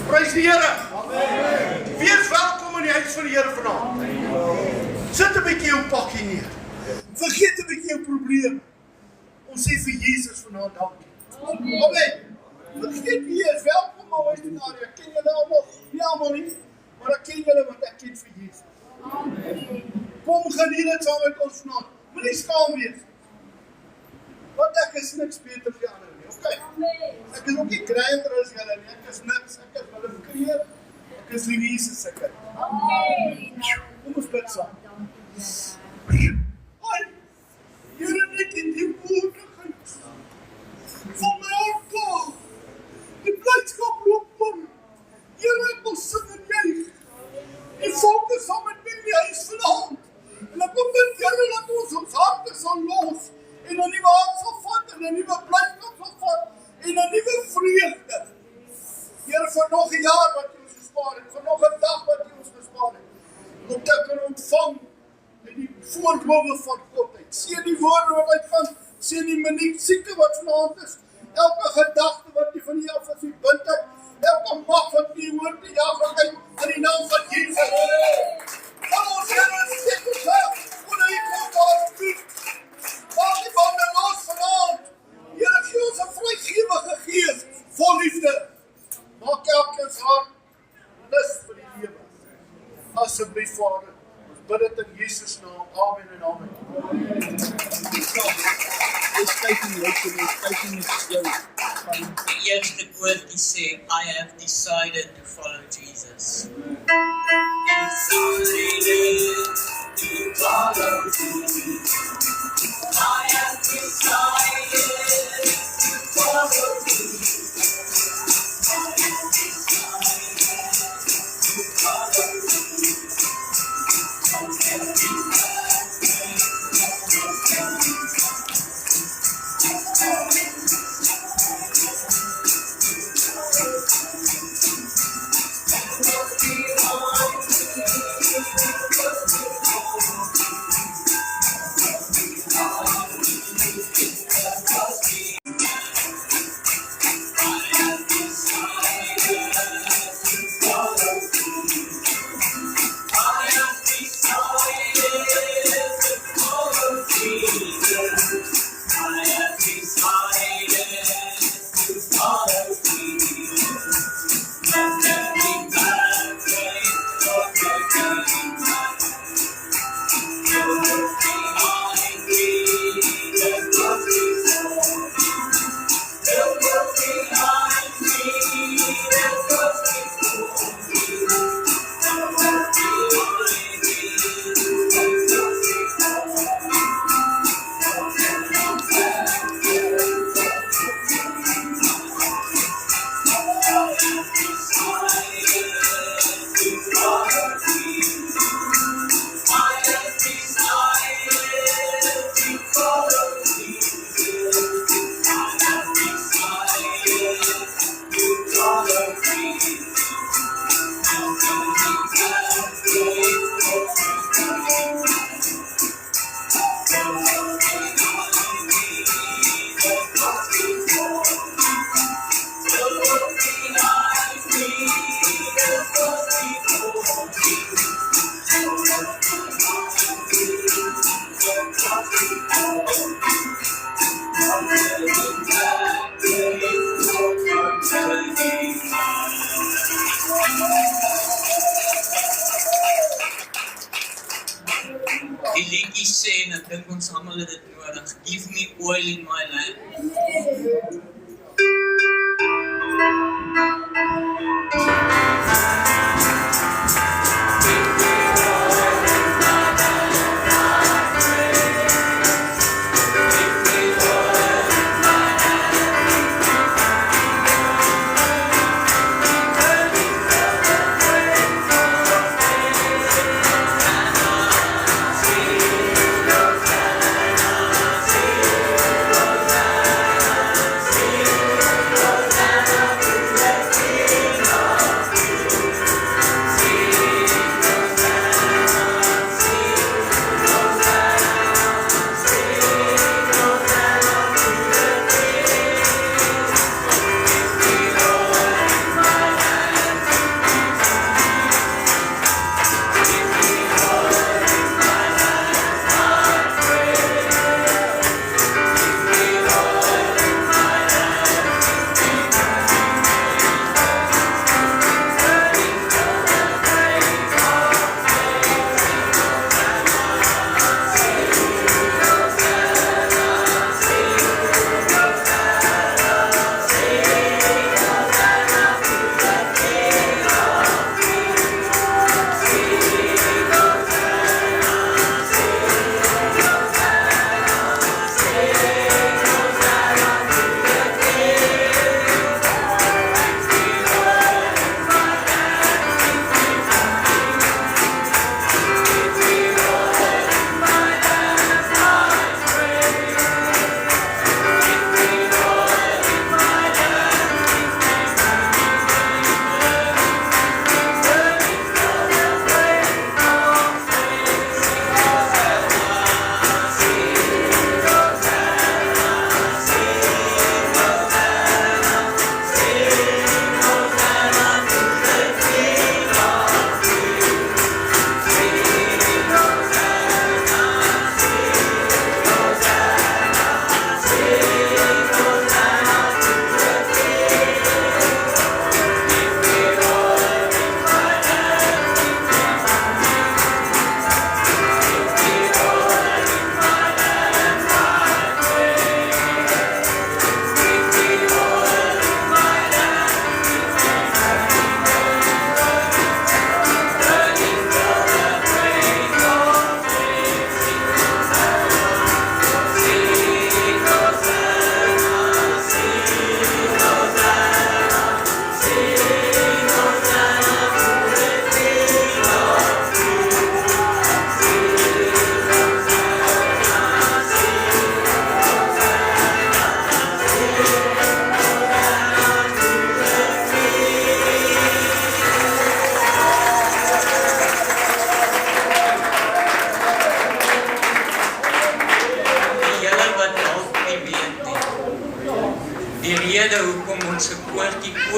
Prys die Here. Amen. Wees welkom in die huis van die Here vanaand. Sit 'n bietjie jou pakkie neer. Vergeet 'n bietjie jou probleem. Ons sê vir Jesus vanaand dankie. Amen. Vergeet wie is welkom maar huis toe na. Ek ken julle almal. Nie almal nie, maar ek ken julle want ek ken vir Jesus. Amen. Kom geniet dit saam met ons vanaand. Moenie skaam wees. Want ek is niks beter vir ander nie. Okay. Ek is ook nie groter as julle nie. Ek is niks. Ek is hulle gekreë. Ek is lief Jesus se kind. Okay. Kom ons bid saam. Ai. Here net in die moedigheid. Van my hart. Die blydskap loop man. Here ek wil sing en juig. Die volk is saam met my in die huis vanaand. En ek kom bid Here dat ons harte sal los. En 'n nuwe hart sal vat, en 'n nuwe blydskap sal vat, en 'n nuwe vreugde. Here, vir nog 'n jaar wat U ons gespaar het, vir nog 'n dag wat U ons gespaar het, om te kan ontvang in die voorbeelde van God uit. Seën die woorde wat uitgaan, seën die minuut siekte wat vanaand is, elke gedagte wat U van U af as U bind het, elke mag wat U hoor, die dag uit, in die naam van Jesus. Kom ons Here, steek ons af, voor U kom daar voet. Maak die bande los vanaand. Here, gee ons 'n vrygewige gees vol liefde. Maak elkeen se hart lus vir die lewe. Asseblief Vader, ons bid dit in Jesus naam. Amen en amen. Die eerste woordjie sê, I have decided to follow Jesus. Decided to follow Jesus. I have decided to follow Jesus. I have decided to follow Jesus. Die liedjie sê, en ek dink ons almal het dit nodig, give me oil in my lamp.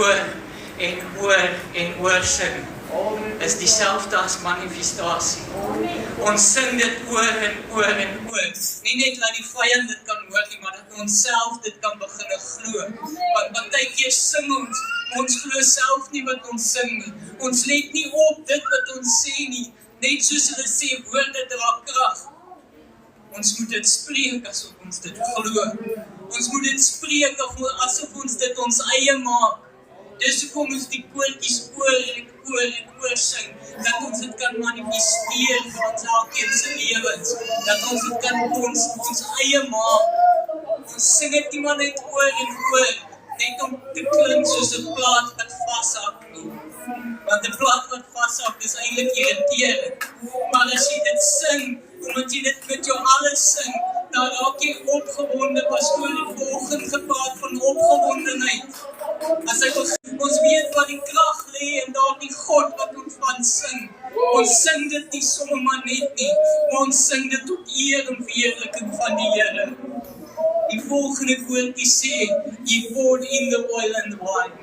oor en oor sing, is dieselfde as manifestasie. Ons sing dit oor en oor en oor. Nie net dat die vyand dit kan hoor nie, maar dat ons self dit kan begin glo. Want partykeer sing ons glo self nie wat ons sing nie. Ons let nie op dit wat ons sê nie. Net soos hulle sê, woorde dra krag. Ons moet dit spreek asof ons dit glo. Ons moet dit spreek asof ons dit ons eie maak. Dis hoekom ons die koortjies oor en oor sing, dat ons dit kan manifesteer vir ons elkeen se lewens, dat ons dit kan ons eie maak. Ons sing dit nie maar net oor en oor, net om te klink soos 'n plaat wat vashak nie. Want 'n plaat wat vashak is eintlik irriterend. Maar as jy dit sing, omdat jy dit met jou alles sing, dan raak jy opgewonde. Pastoor het vanoggend gepraat van opgewondenheid. Ons weet wat die krag lê in daardie God wat ons van sing. Ons sing dit nie sommer maar net nie, maar ons sing dit tot eer en verheerliking van die Here. Die volgende koortjie sê, "He poured in the oil and the wine."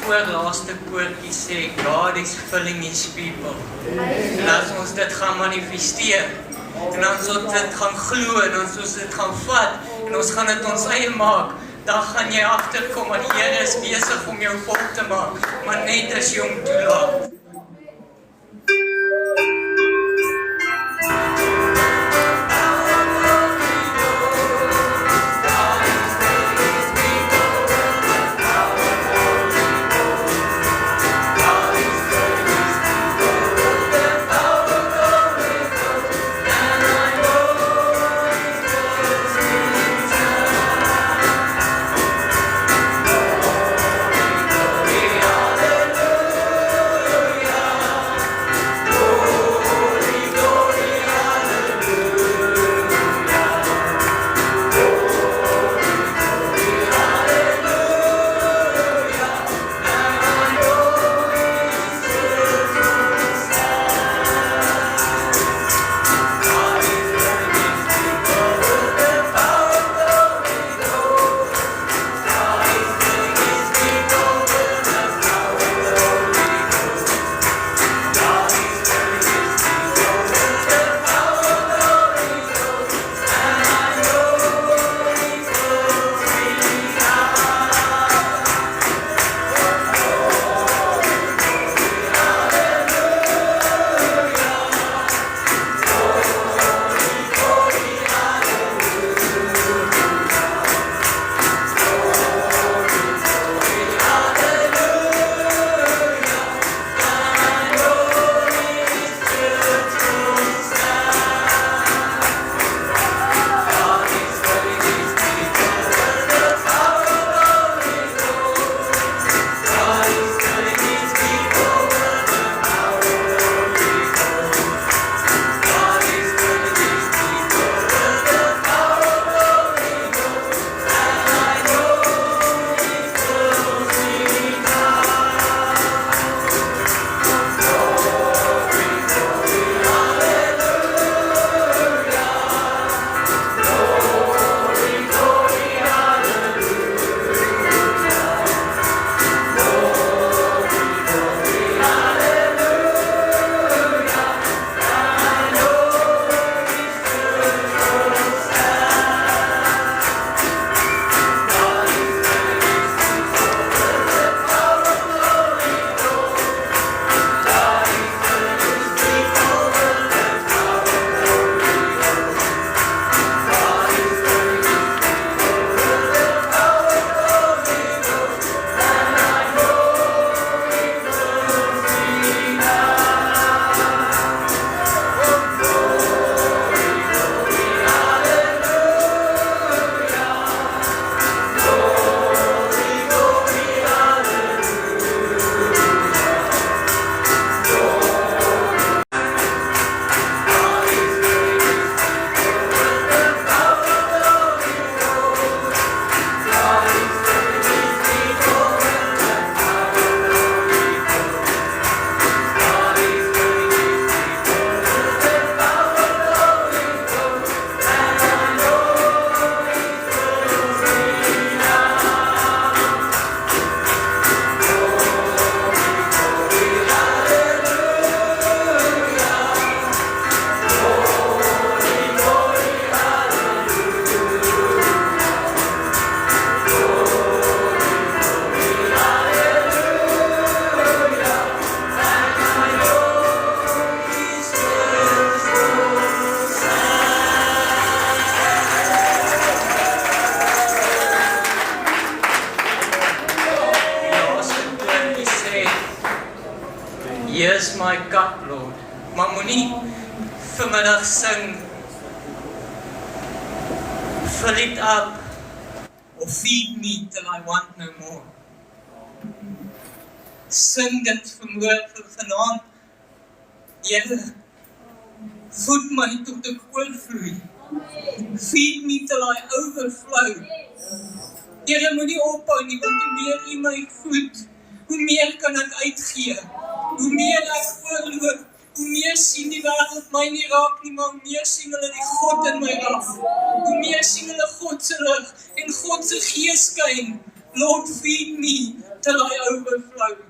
voorlaaste koortjie sê, God is filling his people. En as ons dit gaan manifesteer, en as ons dit gaan glo, en as ons dit gaan vat, en ons gaan dit ons eie maak, dan gaan jy agterkom, want die Here is besig om jou volk te maak, maar net as jy hom toelaat. Here's my cup, Lord. Maar moenie vanmiddag sing, fill it up, or feed me till I want no more. Sing dit vanaand, Here, voed my tot ek oorvloei. Feed me till I overflow. Here, moenie ophou nie, want hoe meer U my voed, hoe meer kan ek uitgee. Hoe meer ek oorloop, hoe meer sien die wêreld my nie raak nie, maar hoe meer sien hulle die God in my raak. Hoe meer sien hulle God se lig en God se gees skyn. Lord, feed me till I overflow.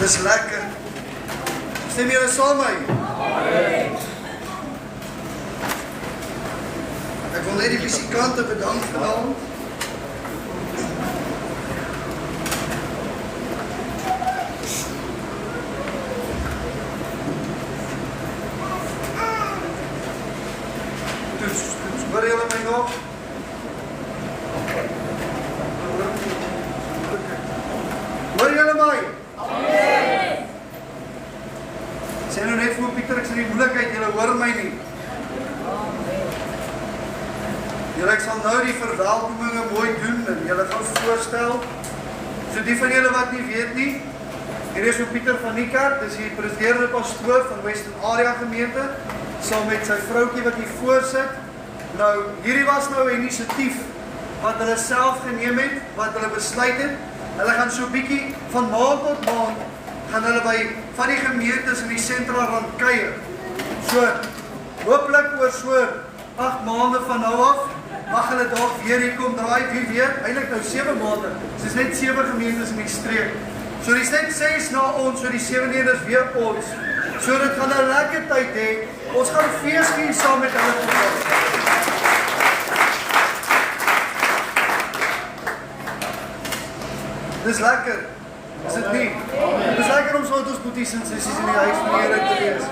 Dis lekker. Stem julle saam mee? Ek wil net die musikante bedank vanaand. Hoor julle my nog? Hoor julle my? Sê nou net vir Pieter, ek sê die moeilikheid, julle hoor my nie. Julle, ek sal nou die verwelkominge mooi doen en julle gaan voorstel. So die van julle wat nie weet nie, hier is Pieter van Niekerk, dis die presiderende pastoor van Western Area gemeente, saam met sy vroukie wat hier voorsit. Nou, hierdie was nou 'n inisiatief wat hulle self geneem het, wat hulle besluit het. Hulle gaan so 'n bietjie van maand tot maand gaan hulle by van die gemeentes in die sentra rand kuier. So, hooplik oor so 8 maande van nou af, mag hulle dalk weer hier kom draai, wie weet, eintlik nou 7 maande, soos net 7 gemeentes in die streek. So dis net 6 na ons, so die 7de is weer ons. So dit gaan 'n lekker tyd hê, ons gaan fees vier saam met hulle kom. Dis lekker, is dit nie? Dis lekker om so met ons boeties en sissies in die huis van die Here te wees.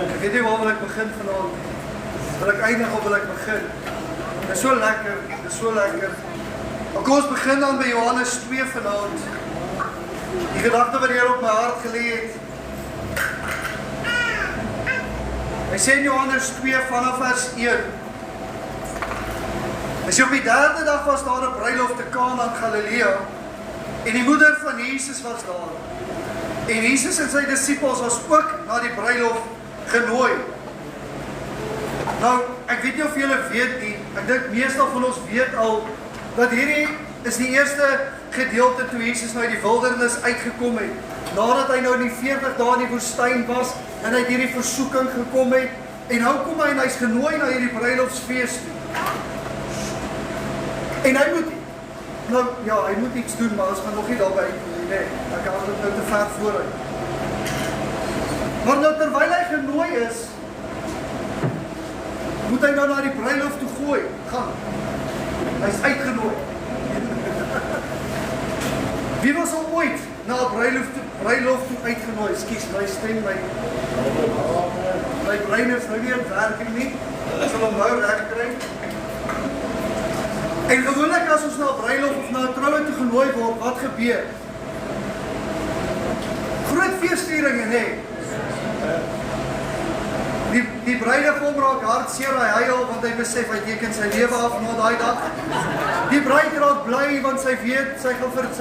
Ek weet nie waar wil ek begin vanaand. Wil ek eindig of wil ek begin? Dit is so lekker, dit is so lekker. Kom ons begin dan by Johannes 2 vanaand. Die gedagte wat die Here op my hart gelê het. Hy sê in Johannes 2 vanaf vers 1. Hy sê op die 3de dag was daar 'n bruiloft te Kana in Galilea en die moeder van Jesus was daar. En Jesus en sy disippels was ook na die bruiloft genooi. Nou, ek weet nie of julle weet nie, ek dink meestal van ons weet al, dat hierdie is die eerste gedeelte toe Jesus nou die wildernis uitgekom het. Nadat hy nou in die 40 dae in die woestyn was, en hy hierdie versoeking gekom het, en nou kom hy en hy's genooi na hierdie bruilofsfees toe. En hy moet, nou ja, hy moet iets doen, maar ons gaan nog nie daarby uitkom, nee, ek gaan dit nou te ver vooruit. Maar nou terwyl hy genooi is, moet hy nou na die bruiloft toe gaan. Hy is uitgenooi. Wie was al ooit na 'n bruiloft toe uitgenooi? Ekskuus, my stem, my brein is nou nie aan werk nie. Ek sal hom nou reg kry. En gewoonlik as ons na 'n bruiloft of na 'n troue toe genooi word, wat gebeur? Groot feesvieringe, nê? Die bruidegom raak hartseer, hy huil want hy besef hy teken sy lewe af na daai dag. Die bruid raak bly want sy weet sy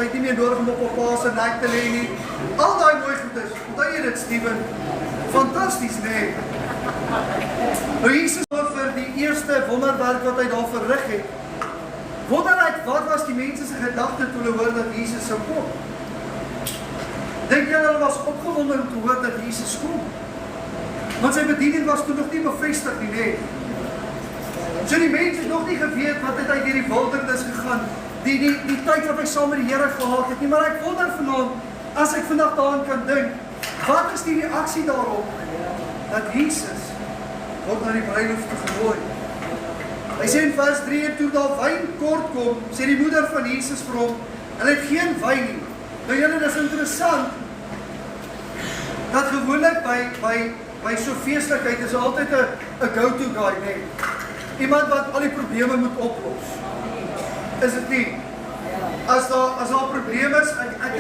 het nie meer nodig om op pa se nek te lê nie. Al daai mooi goedes. Onthou jy dit, Steven? Fantasties, nee. Nou Jesus vir die eerste wonderwerk wat hy daar verrig het. Wonderlik, wat was die mense se gedagte toe hulle hoor dat Jesus sou kom? Dink jy hulle was opgewonde om te hoor dat Jesus kom? Want sy bediening was toen nog nie bevestig nie, nee. So die mense het nog nie geweet wat het uit hierdie wildernis gegaan, die tyd wat hy saam met die Here gehad het nie, maar ek wonder vanaand, as ek vandag daaraan kan dink, wat is die reaksie daarop, dat Jesus word na die bruiloft genooi. Hy sê in vers 3, en toe daar wyn kort kom, sê die moeder van Jesus vir hom, hulle het geen wyn nie. Nou julle, dit is interessant, dat gewoonlik by so feestlikheid is altyd 'n go-to guy, nee. Iemand wat al die probleme moet oplos. Is dit nie? As daar probleme is, ek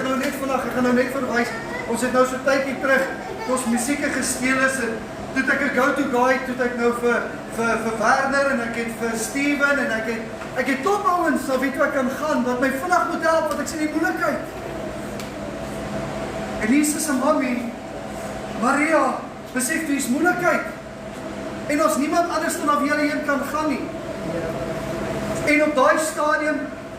gaan nou net verwys, ons het nou so tydjie terug, toe ons musieke gesteel is, en toe het ek 'n go-to guy, toe het ek nou vir Werner, en ek het vir Steven, en ek het tot ouens, na wie toe ek kan gaan, wat my vinnig moet help, want ek sien die moeilikheid. En Jesus se mammy, Maria, besef toe is moeilikheid. En ons niemand anders dan na wie hulle heen kan gaan nie. En op daai stadium,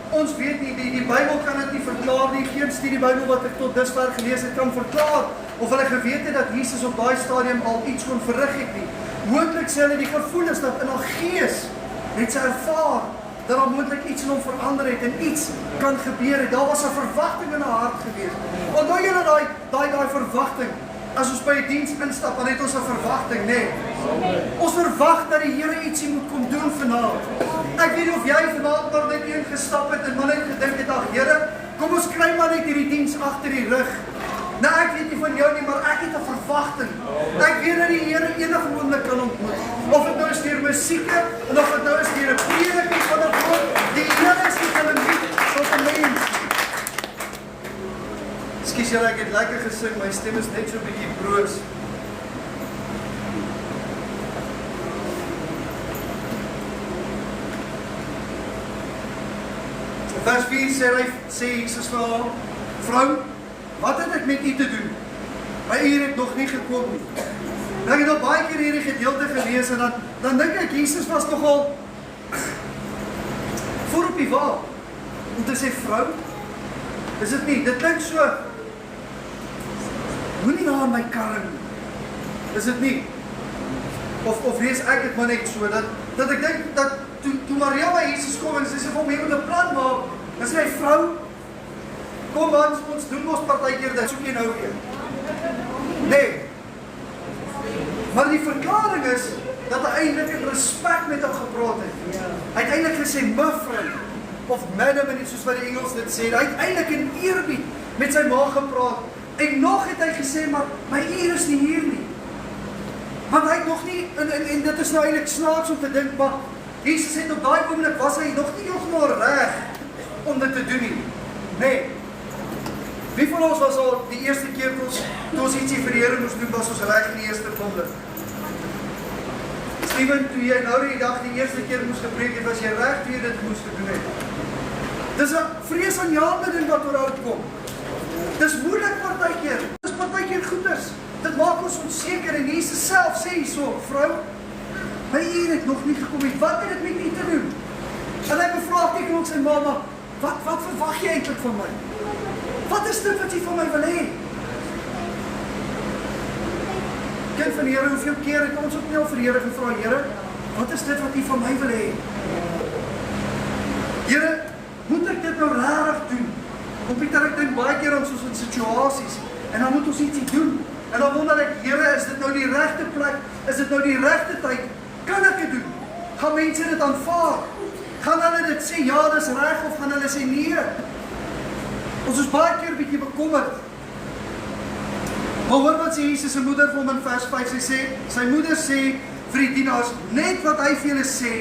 ons weet nie, die Bybel kan dit nie verklaar nie, geen studie Bybel wat ek tot dusver gelees het kan verklaar, of hulle geweet het dat Jesus op daai stadium al iets kon verrig het nie. Moontlik sê hulle die gevoel is dat in haar gees het sy ervaar dat daar moontlik iets in hom verander het en iets kan gebeur het. Daar was 'n verwagting in haar hart gewees. Onthou julle daai verwagting. As ons by 'n diens instap, dan het ons 'n verwagting, nee. Ons verwag dat die Here ietsie moet kom doen vanaand. Ek weet nie of jy vanaand maar net ingestap het en maar net gedink het, ag Here, kom ons kry maar net hierdie diens agter die rug. Nou ek weet nie van jou nie, maar ek het 'n verwagting. Ek weet dat die Here enige oomblik kan ontmoet. Of dit nou is deur musieke, en of dit nou is deur 'n prediking van 'n woord, die Here is nie hulle nie, tot 'n mens. Ekskuus julle, ek het lekker gesing, my stem is net so 'n bietjie broos. Vers 4 sê Jesus vir haar, vrou, wat het ek met u te doen? My uur het nog nie gekom nie. Ek het al baie keer hierdie gedeelte gelees en dan dink ek, Jesus was nogal die waar, om te sê, vrou, is dit nie, dit klink so, moenie na my karring, is dit nie, of lees ek het maar net so, dat ek dink, dat toe Maria by Jesus kom, en sy sê, vir my moet 'n plan maak, dan sê hy, vrou, kom ons doen ons partykeer, dit soek jy nou weer, nee, maar die verklaring is, dat hy eintlik in respek met hom gepraat het. Hy het eintlik gesê, mevrou, of madam, en soos wat die Engels dit sê, hy het eintlik in eerbied met sy ma gepraat, en nog het hy gesê, maar my uur is nie hier nie. Want hy het nog nie, en dit is nou eintlik snaaks om te dink, maar Jesus het op daai oomblik, was hy nog nie heeltemal reg om dit te doen nie. Nee. Wie van ons was al die eerste keer toe ons ietsie vir die Here moes doen, was ons reg in die eerste ronde? Steven, toe jy nou die dag die eerste keer moes gepreek het, was jy reg toe jy dit moes gedoen het. Dis 'n vreesaanjaende ding wat oor kom. Dis moeilik partykeer. Dis partykeer goeders. Dit maak ons onseker en Jesus self sê hierso, vrou, my uur het nog nie gekom nie. Wat het dit met u te doen? En hy bevraagteken ook sy mamma, wat verwag jy eintlik van my? Wat is dit wat jy van my wil hê? Kind van die Here, hoeveel keer het ons ook nie al vir die Here gevra, Here, wat is dit wat u van my wil hê? Here, moet ek dit nou regtig doen? Op Pieter, ek dink baie keer aan soos in situasies, en dan moet ons ietsie doen. En dan wonder ek, Here, is dit nou die regte plek? Is dit nou die regte tyd? Kan ek dit doen? Gaan mense dit aanvaar? Gaan hulle dit sê, ja, dis reg, of gaan hulle sê, nee? Ons is baie keer bietjie bekommerd. Maar hoor wat sê Jesus se moeder vir hom in vers 5, sy moeder sê vir die dienaars, net wat hy vir julle sê,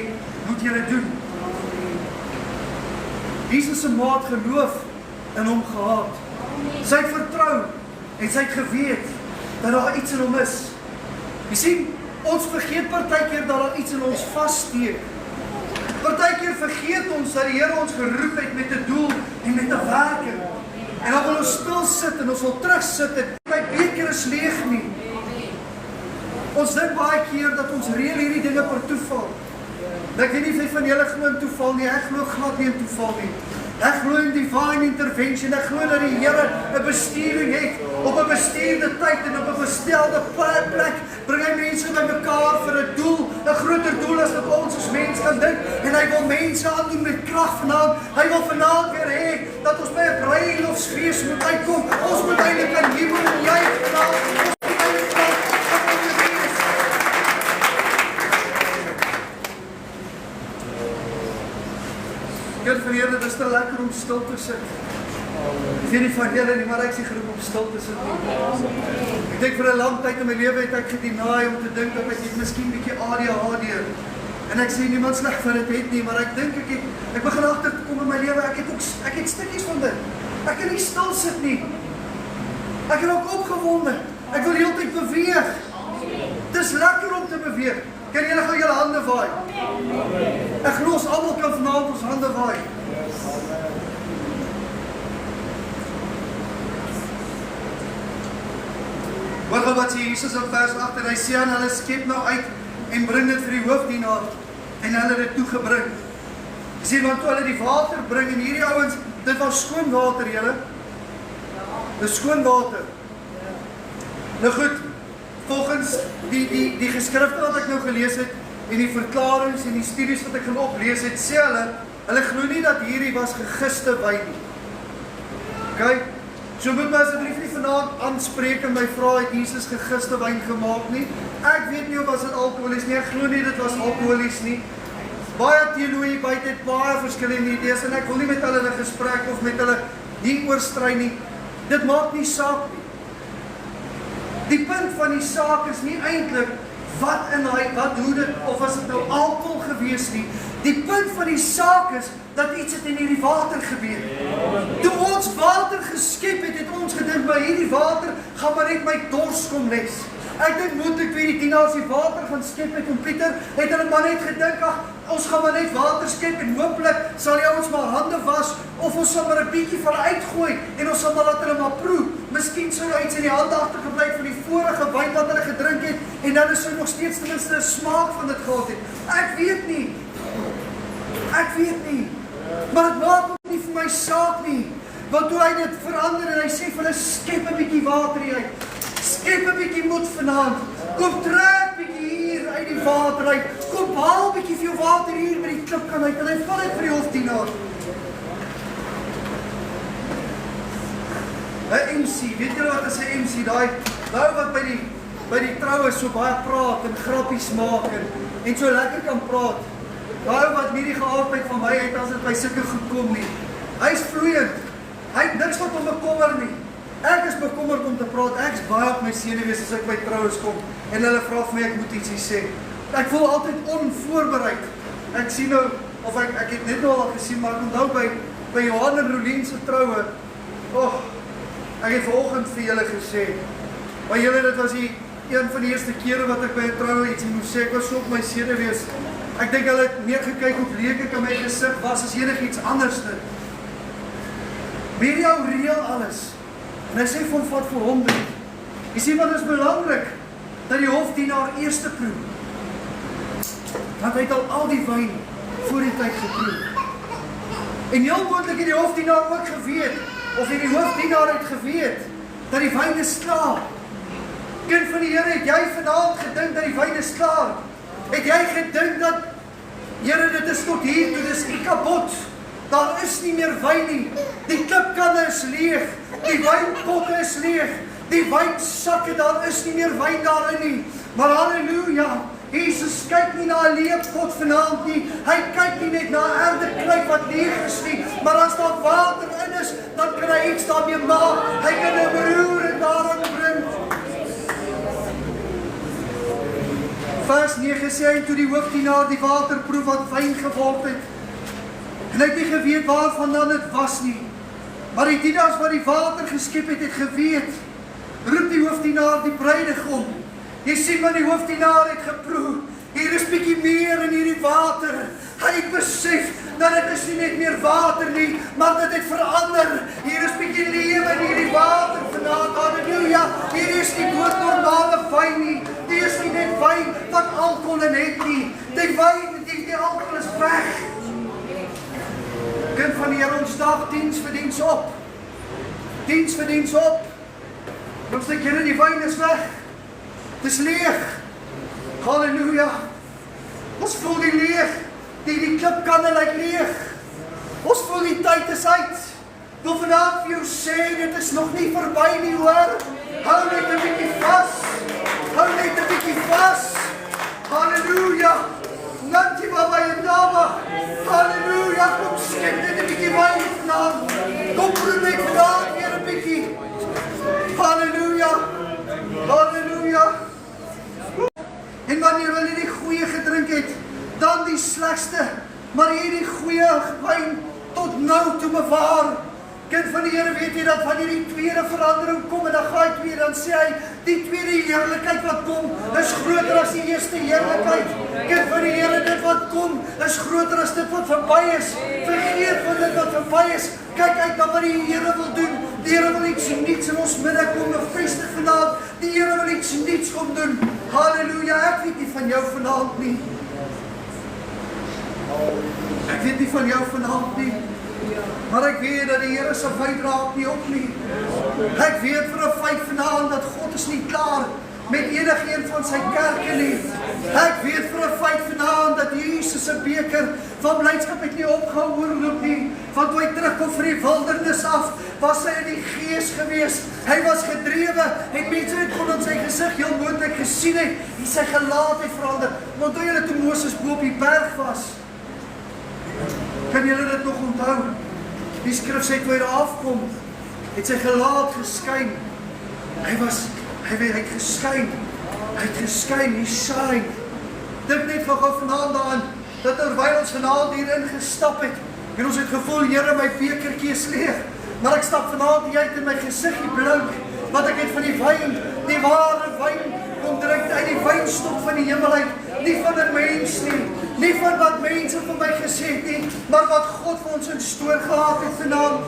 moet julle doen. Jesus se ma het geloof in hom gehad. Sy het vertrou en sy het geweet dat daar iets in hom is. Jy sien, ons vergeet partykeer dat daar iets in ons vassteek. Partykeer vergeet ons dat die Here ons geroep het met 'n doel en met 'n werking. En dan wil ons stil sit en ons wil terug sit en my beker is leeg nie. Ons dink baie keer dat ons reël hierdie dinge per toeval. Ek weet nie of jy van julle glo in toeval nie, ek glo glad nie in toeval nie. Ek glo in divine intervention, ek glo dat die Here 'n besturing het, op 'n bestuurde tyd en op 'n bestelde plek, bring hy mense bymekaar vir 'n doel, 'n groter doel as wat ons as mens kan dink, en hy wil mense aandoen met krag vanaand. Hy wil vanaand weer hê, dat ons by 'n bruilofsfees moet uitkom, ons moet eintlik in hemel en jy vanaand, ons moet eintlik kind van die Here, dit is te lekker om stil te sit. Ek weet nie van julle nie, maar ek is geroep om stil te sit nie. Ek dink vir 'n lang tyd in my lewe het ek gedeny om te dink dat ek het miskien bietjie ADHD. En ek sê niemand sleg vir dit het nie, maar ek dink ek begin agter te kom in my lewe, ek het stukkies van dit. Ek kan nie stil sit nie. Ek raak opgewonde. Ek wil heeltyd beweeg. Dis lekker om te beweeg. Kan julle gou julle hande waai? Ek glo ons almal kan vanaand ons hande waai. Hoor wat sê Jesus in vers 8, en hy sê aan hulle, skep nou uit en bring dit vir die hoofdienaar, en hulle dit toegebring. Jy sê, want toe hulle die water bring, en hierdie ouens, dit was skoon water, julle. Dit is skoon water. Nou goed, volgens die geskrifte wat ek nou gelees het, en die verklarings en die studies wat ek gaan oplees het, sê hulle glo nie dat hierdie was gegiste wyn nie. Ok? So moet my asseblief nie vanaand aanspreek en my vra, het Jesus gegiste wyn gemaak nie? Ek weet nie of was dit alkoholies nie, ek glo nie dit was alkoholies nie. Baie teologie buite het baie verskillende idees, en ek wil nie met hulle in 'n gesprek of met hulle nie oorstry nie. Dit maak nie saak nie. Die punt van die saak is nie eintlik hoe dit, of was dit nou alkohol gewees nie. Die punt van die saak is, dat iets het in hierdie water gebeur. Toe ons water geskep het, het ons gedink, maar hierdie water gaan maar net my dors kom les. Ek dink moet ek weer die dienaars die water gaan skep met Pieter, het hulle maar net gedink, ag, ons gaan maar net water skep en hopelik sal die ouens maar hande was, of ons sal maar 'n bietjie van uitgooi, en ons sal maar laat hulle maar proe. Miskien sou iets in die hande agtergebly van die vorige wyn wat hulle gedrink het, en dan is nog steeds ten minste 'n smaak van dit gehad het. Ek weet nie. Maar dit maak ook nie vir my saak nie, want toe hy dit verander en hy sê vir hulle, skep 'n bietjie water hier uit, skep 'n bietjie moed vanaand, kom trek bietjie hier uit die water uit, kom haal bietjie vir jou water hier by die klipkan uit, en hy val uit vir die hofdienaar. 'n MC, weet julle wat is 'n MC? Daai wat by die troue so baie praat en grappies maak en so lekker kan praat. Daai wat nie die geaardheid van my het as dit by sulke goed kom nie. Hy is vloeiend. Hy het niks wat hom bekommer nie. Ek is bekommerd om te praat. Ek is baie op my senuwees as ek by troues kom en hulle vra vir my ek moet ietsie sê. Ek voel altyd onvoorbereid. Ek sien nou of ek het net nou al gesien, maar ek onthou by Johan en Rolien se troue. Ek het vanoggend vir julle gesê, maar julle, dit was een van die eerste kere wat ek by 'n troue ietsie moes sê. Ek was so op my senuwees. Ek dink hulle het meer gekyk hoe bleek ek in my gesig was as enigiets anders. Mirjam reël alles. En hy sê vir hom, vat vir hom dit. Jy sien wat is belangrik, dat die hofdienaar eerste proe. Want hy het al die wyn voor die tyd geproe. En heel moontlik het die hofdienaar ook geweet, of het die hoofdienaar het geweet, dat die wyn is klaar. Kind van die Here, het jy vanaand gedink dat die wyn is klaar? Het jy gedink dat, Here, dit is tot hier toe, dis nie kapot. Daar is nie meer wyn nie. Die klipkanne is leeg. Die wynpotte is leeg. Die wynsakke, daar is nie meer wyn daarin nie. Maar halleluja, Jesus kyk nie na 'n leeg pot vanaand nie. Hy kyk nie net na 'n erdekruik wat leeg is nie. Maar as daar water in is, dan kan hy iets daarmee maak. Hy kan 'n beroering daarin bring. Vers 9 sê hy, toe die hoofdienaar die water proef wat wyn geword het, en hy het nie geweet waarvan dan dit was nie, maar die dienaars wat die water geskep het geweet. Roep die hoofdienaar die bruidegom. Jy sien wat die hoofdienaar het geproe. Hier is bietjie meer in hierdie water. Hy het besef dat dit is nie net meer water nie, maar dit het verander. Hier is bietjie lewe in hierdie water vanaand. Halleluja. Hier is nie doodnormale wyn nie. Dit is nie net wyn wat alkohol in het nie. Die wyn, die alkohol is weg. Kind van die Here, ons dag diens vir diens op. Diens vir diens op. Ons sê, Here, die wyn is weg. Het is leeg. Halleluja. Ons voel die leeg. Die klipkanne lyk leeg. Ons voel die tyd is uit. Wil vanavond vir jou sê, dit is nog nie verby nie, hoor. Hou net 'n bietjie vas. Hou net 'n bietjie vas. Halleluja. Nanti baba en dama. Halleluja. Kom skep net 'n bietjie wyn vanavond. Kom proe net vanavond weer 'n bietjie. Halleluja. Halleluja. En wanneer hulle die goeie gedrink het, dan die slegste, maar hierdie goeie wyn tot nou toe bewaar. Kind van die Here, weet jy dat wanneer die tweede verandering kom, en dan ga hy weer, dan sê hy, die tweede heerlikheid wat kom, is groter as die eerste heerlikheid. Kind van die Here, dit wat kom, is groter as dit wat verby is. Vergeet van dit wat verby is. Kyk uit na wat die Here wil doen. Die Here wil iets niets in ons midde kom bevestig vanaand. Die Here wil iets niets kom doen. Halleluja, ek weet nie van jou vanaand nie. Ek weet nie van jou vanaand nie. Maar ek weet dat die Here se wyn raak nie op nie. Ek weet vir 'n feit vanaand dat God is nie klaar met enigeen van sy kerke nie. Ek weet vir 'n feit vanaand dat Jesus se beker van blydskap het nie opgehou oorloop nie. Want toe hy terugkom van die wildernis af, was hy in die gees gewees. Hy was gedrewe. Het mense net kon in sy gesig heel moontlik gesien het. En sy gelaat het verander. Want toe julle toe Moses bo op die berg was, kan julle dit nog onthou? Die skrif sê toe hy daar afkom, het sy gelaat geskyn. Hy het geskyn. Hy het geskyn, hy shine. Dink net gou vanaand daaraan, dat terwyl ons vanaand hierin gestap het, en ons het gevoel, Here, my bekertjie is leeg. Maar ek stap vanaand hier uit in my gesiggie blink, want ek het van die wyn, die ware wyn, kom drink uit die wynstok van die hemel uit. Nie van 'n mens nie, nie van wat mense van my gesê het nie, maar wat God vir ons in stoor gehad het vanaand.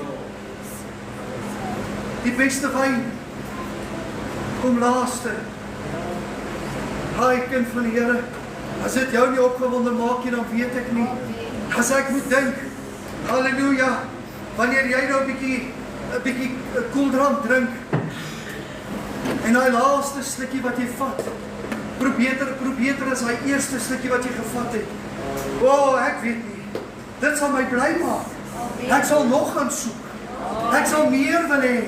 Die beste wyn, kom laaste. Haai, kind van die Here, as dit jou nie opgewonde maak nie, dan weet ek nie. As ek moet dink Halleluja. Wanneer jy nou 'n bietjie koeldrank drink en daai laaste slukkie wat jy vat, probeer as daai eerste slukkie wat jy gevat het. Ek weet nie. Dit sal my bly maak. Ek sal nog gaan soek. Ek sal meer wil hê.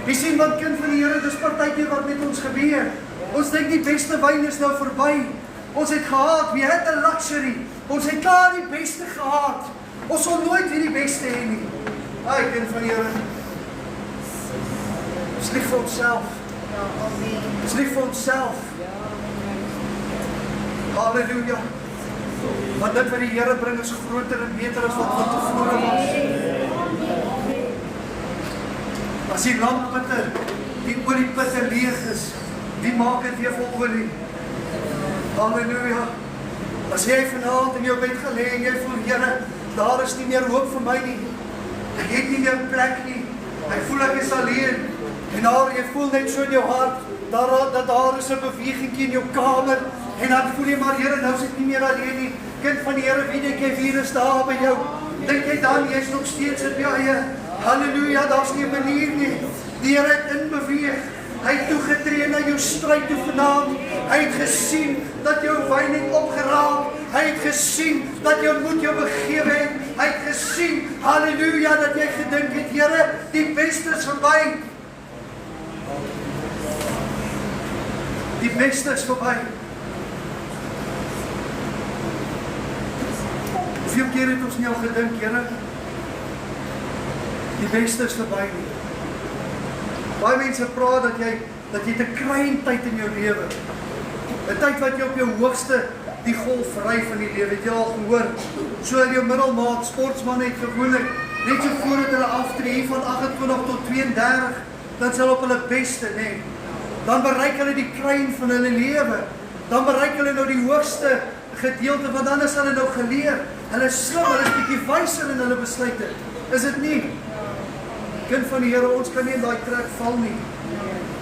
Jy sien wat kind van die Here, dis partykeer wat met ons gebeur. Ons dink die beste wyn is nou verby. Ons het gehad, we had a luxury. Ons het klaar die beste gehad. Ons sal nooit weer die beste hê nie. Kind van die Here. Ons lieg vir onsself. Ons lieg vir onsself. Halleluja. Want dit wat die Here bring is groter en beter as wat tevore was. As die lamppitte, die oliepitte leeg is, wie maak dit weer vol olie? Halleluja. As jy vanaand in jou bed gelê en jy voel, Here, daar is nie meer hoop vir my nie. Ek het nie meer plek nie. Ek voel ek is alleen. En jy voel net so in jou hart, dat daar is 'n bewegingkie in jou kamer, en dan voel jy maar, Here, nou is ek nie meer alleen nie. Kind van die Here, wie dink jy virus daar by jou? Dink jy dan, jy is nog steeds in jou eie? Halleluja, daar's nie 'n manier nie. Die Here het inbeweeg. Hy het toegetree na jou stryd toe vanaand. Hy het gesien dat jou wyn het opgeraak. Hy het gesien dat jou moed jou begewe het. Hy het gesien, halleluja, dat jy gedink het, Here, die beste is verby. Die beste is verby. Hoeveel keer het ons nie al gedink, Here, die beste is verby nie. Baie mense praat dat jy te klein tyd in jou lewe. 'n Tyd wat jy op jou hoogste die golf ry van die lewe. Het jy al gehoor? So jou middelmaat sportsman het gewoonlik net so voordat hulle aftree van 28 tot 32, dan sal op hulle beste, nee. Dan bereik hulle die kruin van hulle lewe. Dan bereik hulle nou die hoogste gedeelte, want dan is hulle nou geleer. Hulle is slim, hulle is bietjie wyser in hulle besluite. Is dit nie? Kind van die Here, ons kan nie in daai trek val nie.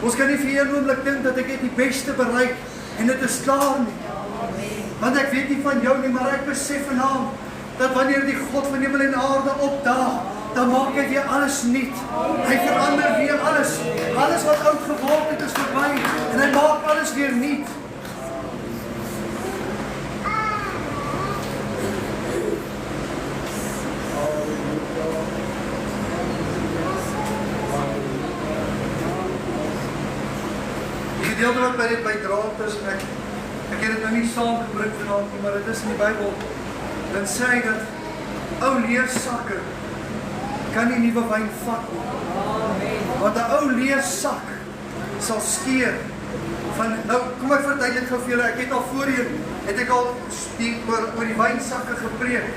Ons kan nie vir 'n oomblik dink dat ek het die beste bereik en dit is klaar nie. Want ek weet nie van jou nie, maar ek besef vanaand dat wanneer die God van hemel en aarde opdaag, dan maak hy weer alles nuut. Hy verander weer alles. Alles wat oud geword het is verby en hy maak alles weer nuut. Die gedeelte wat by draad is, ek het dit nou nie saamgebring vanaand nie, maar dit is in die Bybel. Dan sê hy dat ou leersakke kan nie nuwe wyn vat nie. Want 'n ou leersak sal skeur. Nou, kom ek verduidelik gou vir julle, ek het al voorheen, oor die wynsakke gepreek.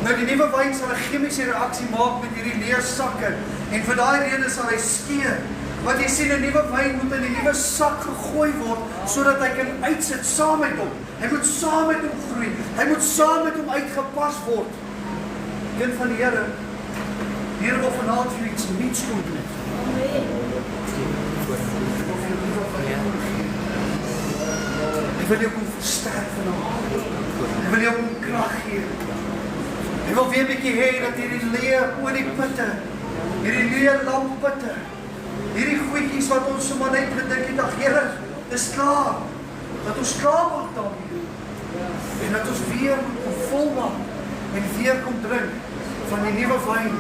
Nou die nuwe wyn sal 'n chemiese reaksie maak met hierdie leersakke, en vir daai rede sal hy skeur. Want jy sien, 'n nuwe wyn moet in 'n nuwe sak gegooi word, sodat hy kan uitsit saam met hom. Hy moet saam met hom groei. Hy moet saam met hom uitgepas word. Kind van die Here, die Here wil vanaand vir iets nuuts kom doen. Hy wil jou kom versterk vanaand. Hy wil jou kom krag gee. Hy wil weer 'n bietjie hê dat hierdie leë oliepitte, hierdie leë lamppitte, hierdie goedjies wat ons sommer net gedink het, ag Here, dis klaar. Dat ons klaar maak daarmee. En dat ons weer kom volmaak en weer kom drink van die nuwe wyn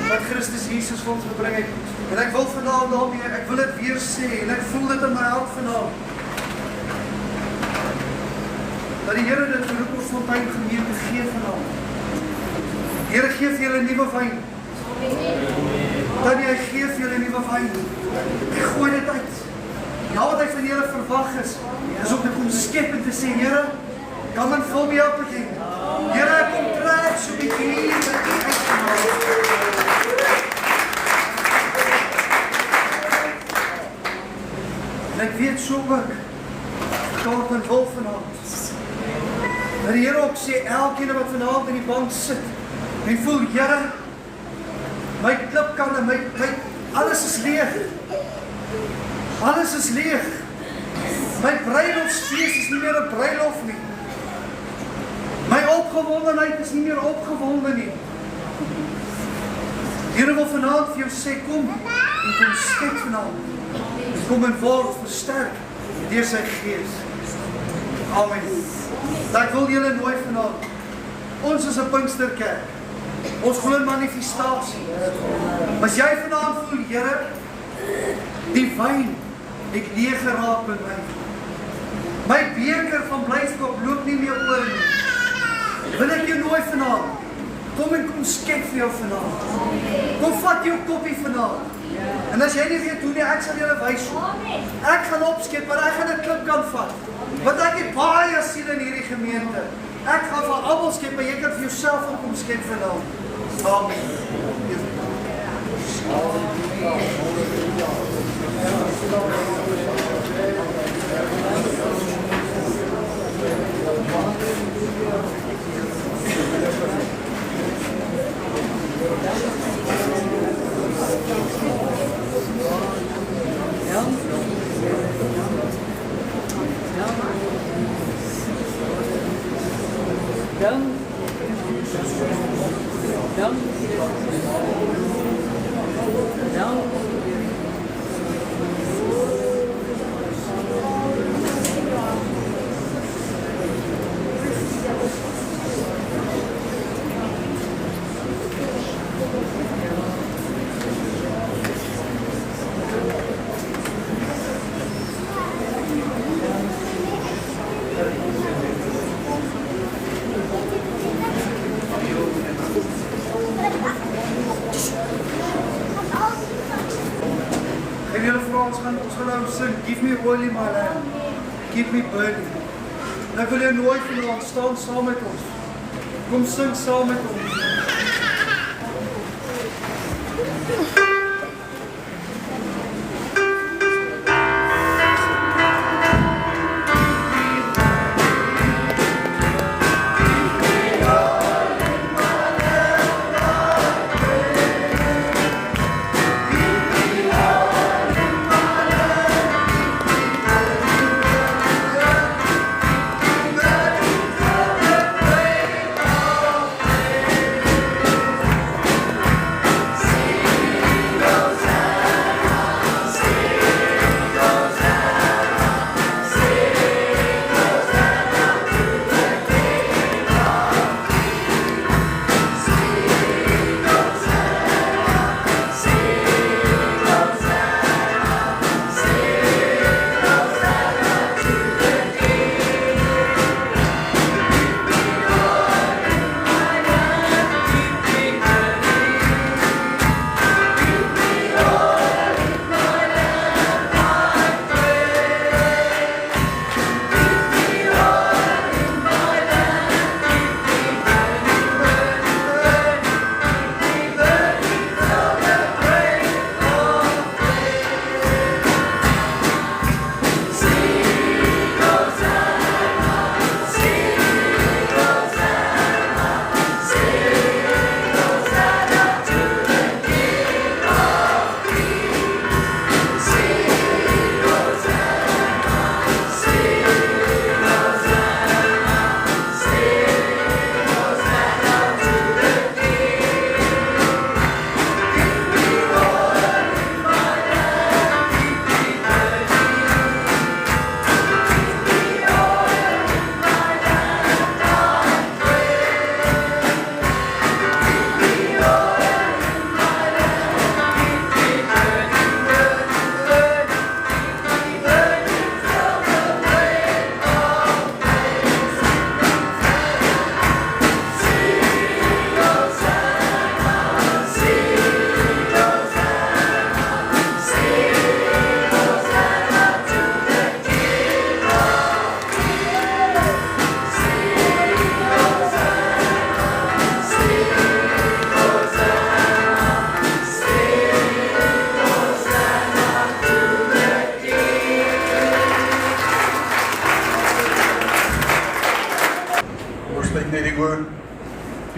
wat Christus Jesus vir ons gebring het. En ek wil vanaand daarmee, ek wil dit weer sê, en ek voel dit in my hart vanaand, dat die Here dit vir Roekersfontein gemeente gee vanaand. Die Here gee vir julle nuwe wyn. Dan hy gee vir julle nuwe wyn. Hy gooi dit uit. Ja, wat hy van julle verwag is om te kom skep en te sê, Here, come and fill me up again. Here, ek kom trek so bietjie hier met die uitgemaak. En ek weet so ook, God en wil vanaand, dat die Here ook sê, elkeen wat vanaand in die bank sit, en voel, Here, my klipkanne, my alles is leeg. Alles is leeg. My bruilofsfees is nie meer 'n bruilof nie. My opgewondenheid is nie meer opgewonde nie. Here wil vanaand vir jou sê, kom en kom skep vanaand. En kom en word versterk deur sy Gees. Amen. Ek wil julle nooi vanaand. Ons is 'n Pinksterkerk. Ons glo in manifestasie. As jy vanaand voel, Here, die wyn het leeg geraak by my. My beker van blydskap loop nie meer oor nie. Wil ek jou nooi vanaand. Kom en kom skep vir jou vanaand. Kom vat jou koppie vanaand. En as jy nie weet hoe nie, ek sal julle wys hoe. Ek gaan opskep, maar ek gaan 'n klip kan vat. Want ek het baie siele in hierdie gemeente. Ek gaan vir almal skep, maar jy kan vir jouself ook kom skep vanaand. Amen. En julle vra ons gaan nou sing, give me oil in my lamp, keep me burning. En ek wil jou nooi vanaand, staan saam met ons. Kom sing saam met ons.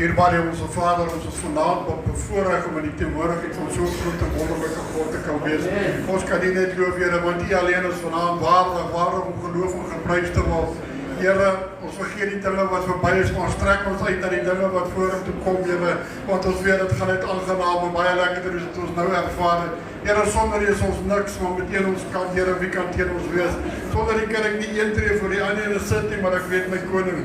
Dierbare onze Vader, ons is vanavond op bevoorrecht om in die teenwoordigheid van zo'n grote wonderlijke God te kan wees. Ons kan nie net loof, Here, want U alleen is vanavond waardig om geloof en geprys te word. Here, ons vergeet die dinge wat verby is, ons trek ons uit na die dinge wat voor toe kom, Here, want ons weet dit gaan net aangenaam en baie lekkerder is wat ons nou ervaar het. Here, sonder U is ons niks, maar met een ons kan, Here, wie kan teen ons wees? Sonder U kan ek nie een tree voor die ander in sit nie, maar ek weet my koning,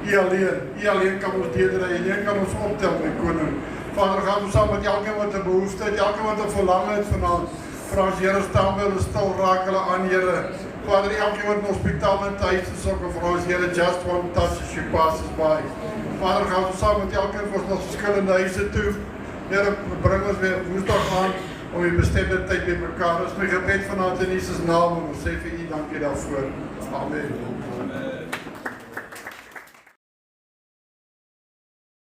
U alleen kan ons deurdry, U alleen kan ons optel, my koning. Vader, gaan ons saam met elkeen wat 'n behoefte het, elkeen wat 'n verlange het vanaand. Vra ons, Here, staan hulle stil, raak hulle aan, Here. Vader, elkeen wat in die hospitaal en thuis is, ook vir ons, Here, just one touch as you passes by. Vader, gaan ons saam met elkeen van ons na verskillende huise toe. Here, bring ons weer Woensdag aan om die bestemde tyd by mekaar. Dis my gebed vanaand in Jesus naam en ons sê vir U dankie daarvoor. Amen.